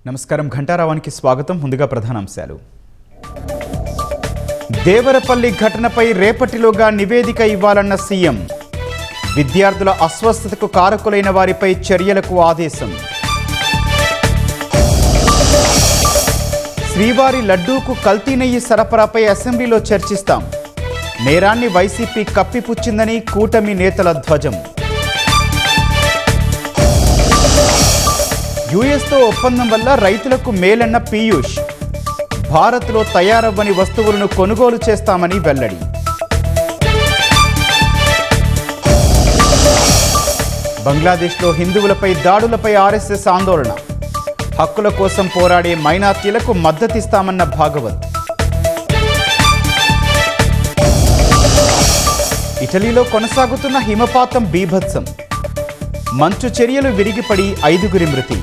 నమస్కారం. ఘంటారావానికి స్వాగతం. ముందుగా ప్రధానాంశాలు. దేవరపల్లి ఘటనపై రేపటిలోగా నివేదిక ఇవ్వాలన్న సీఎం. విద్యార్థుల అస్వస్థతకు కారకులైన వారిపై చర్యలకు ఆదేశం. శ్రీవారి లడ్డూకు కల్తీ నెయ్యి సరఫరాపై అసెంబ్లీలో చర్చిస్తాం. నేరాన్ని వైసీపీ కప్పిపుచ్చిందని కూటమి నేతల ధ్వజం. యుఎస్తో ఒప్పందం వల్ల రైతులకు మేలన్న పీయూష్. భారత్లో తయారవ్వని వస్తువులను కొనుగోలు చేస్తామని వెల్లడి. బంగ్లాదేశ్లో హిందువులపై దాడులపై ఆర్ఎస్ఎస్ ఆందోళన. హక్కుల కోసం పోరాడే మైనార్టీలకు మద్దతిస్తామన్న భాగవత్. ఇటలీలో కొనసాగుతున్న హిమపాతం బీభత్సం. మంచు చర్యలు విరిగిపడి 5 మృతి.